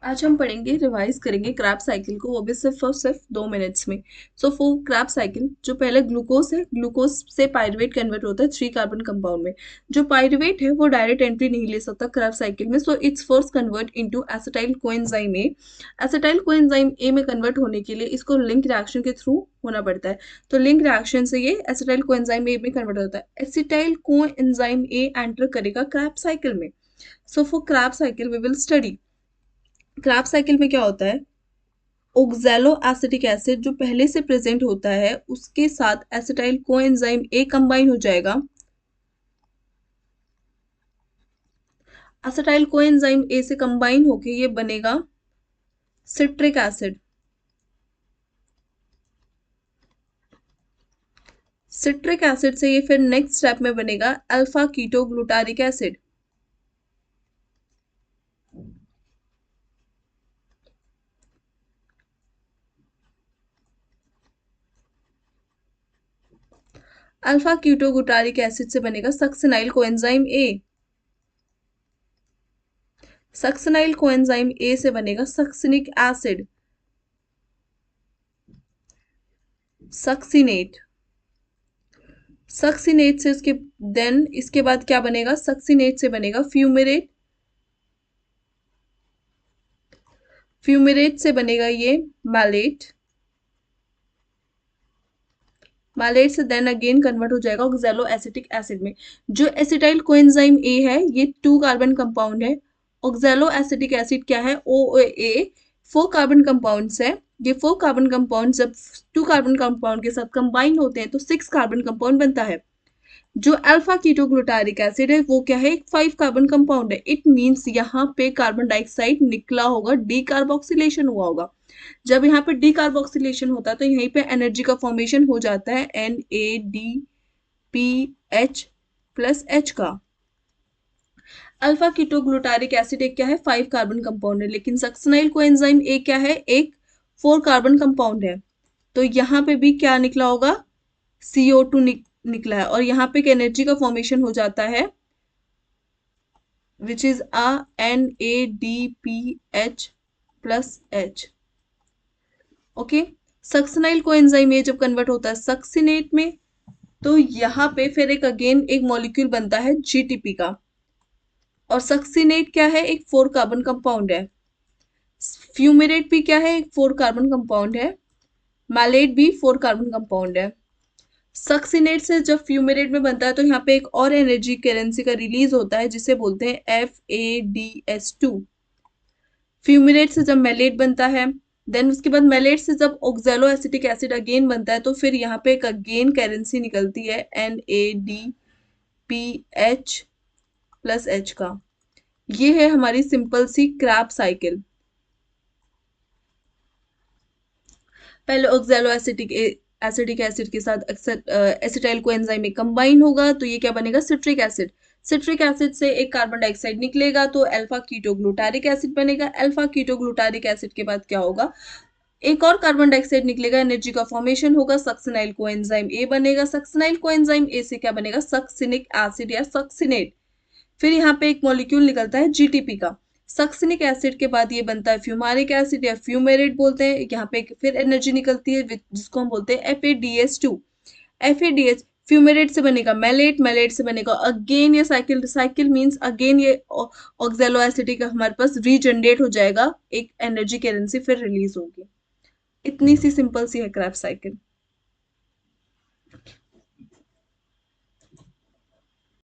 आज हम पढ़ेंगे, रिवाइज करेंगे क्रैब साइकिल को, वो भी सिर्फ और सिर्फ 2 मिनट्स में। सो फॉर क्रैब साइकिल, जो पहले ग्लूकोज है, ग्लूकोज से पायरुवेट कन्वर्ट होता है 3 कार्बन कंपाउंड में। जो पायरुवेट है वो डायरेक्ट एंट्री नहीं ले सकता क्रैब साइकिल में, so it's first convert into acetyl coenzyme A. Acetyl coenzyme ए में कन्वर्ट होने के लिए इसको लिंक रिएक्शन के थ्रू होना पड़ता है। तो लिंक रिएक्शन से ये एसिटाइल कोएंजाइम ए में कन्वर्ट होता है। एसिटाइल कोएंजाइम ए एंटर करेगा क्रैब साइकिल में। So for Krebs cycle we will study Krebs cycle में क्या होता है। ओक्सैलो एसिटिक एसिड जो पहले से प्रेजेंट होता है उसके साथ एसिटाइल कोएंजाइम ए कंबाइन हो जाएगा। एसिटाइल कोएंजाइम ए से कंबाइन होके ये बनेगा सिट्रिक एसिड। सिट्रिक एसिड से ये फिर नेक्स्ट स्टेप में बनेगा alpha keto glutaric acid. Alpha keto glutaric acid से बनेगा succinyl coenzyme A. Succinyl coenzyme A से बनेगा सक्सिनिक एसिड, सक्सिनेट। सक्सिनेट से उसके देन इसके बाद क्या बनेगा, सक्सिनेट से बनेगा फ्यूमेरेट। फ्यूमेरेट से बनेगा ये मैलेट। मैलेट से देन अगेन कन्वर्ट हो जाएगा ऑक्सैलो एसिटिक एसिड में। जो एसिटाइल कोएंजाइम ए है ये 2 कार्बन कंपाउंड है। ऑक्सैलो एसिटिक एसिड क्या है, ओ ए 4 कार्बन कंपाउंड्स है। ये 4 कार्बन कंपाउंड जब 2 कार्बन कंपाउंड के साथ कंबाइन होते हैं तो 6 कार्बन कंपाउंड बनता है। जो अल्फा कीटोग्लूटारिक एसिड है वो क्या है, एक 5 कार्बन कंपाउंड है। इट मीन्स यहाँ पे कार्बन डाइऑक्साइड निकला होगा, डीकार्बोक्सिलेशन हुआ होगा। जब यहाँ पे डीकार्बोक्सिलेशन होता है तो यहीं पे एनर्जी का फॉर्मेशन हो जाता है NADPH+H का। अल्फा कीटोग्लूटारिक एसिड एक क्या है, 5 कार्बन कंपाउंड है, लेकिन सक्सिनाइल कोएंजाइम एक क्या है, एक 4 कार्बन कंपाउंड है। तो यहाँ पे भी क्या निकला होगा, CO2 निकला है, और यहाँ पे एक एनर्जी का फॉर्मेशन हो जाता है which is NADPH+H। Okay, succinyl coenzyme ये जब कन्वर्ट होता है सक्सिनेट में तो यहाँ पे फिर एक अगेन एक मॉलिक्यूल बनता है GTP का। और सक्सिनेट क्या है, एक 4 कार्बन कंपाउंड है। फ्यूमेरेट भी क्या है, एक 4 कार्बन कंपाउंड है। मैलेट भी 4 कार्बन कंपाउंड है। सक्सिनेट से जब फ्यूमेरेट में बनता है तो यहाँ पे एक और एनर्जी करेंसी का रिलीज होता है जिसे बोलते हैं FADS2। फ्यूमेरेट से जब मैलेट बनता है देन उसके बाद मैलेट से जब ऑक्सैलो एसिटिक एसिड अगेन बनता है तो फिर यहाँ पे एक अगेन करेंसी निकलती है NADPH+H का। ये है हमारी सिंपल सी क्रैब साइकिल। पहले ऑक्सैलो एसिटिक एसिड के साथ एसिटाइल कोएंजाइम में कंबाइन होगा तो ये क्या बनेगा, सिट्रिक एसिड। सिट्रिक एसिड से एक कार्बन डाइऑक्साइड निकलेगा तो अल्फा कीटोग्लूटारिक एसिड बनेगा। अल्फा कीटोग्लूटारिक एसिड के बाद क्या होगा, एक और कार्बन डाइऑक्साइड निकलेगा, एनर्जी का फॉर्मेशन होगा, सक्सिनाइल कोएंजाइम ए बनेगा। सक्सिनाइल कोएंजाइम ए से क्या बनेगा, सक्सिनिक एसिड या सक्सिनेट। फिर यहाँ पे एक मॉलिक्यूल निकलता है GTP का। सक्सिनिक एसिड के बाद ये बनता है फ्यूमारिक एसिड या फ्यूमेरेट बोलते हैं। यहाँ पे फिर एनर्जी निकलती है जिसको हम बोलते हैं FADS2। FADH फ्यूमेरेट से बनेगा मैलेट, मैलेट से बनेगा अगेन ये साइकिल, साइकिल मींस अगेन ये ऑक्सैलो एसिटिक हमारे पास रीजनरेट हो जाएगा, एक एनर्जी करेंसी फिर रिलीज होगी। इतनी सी सिंपल सी है क्रैब साइकिल।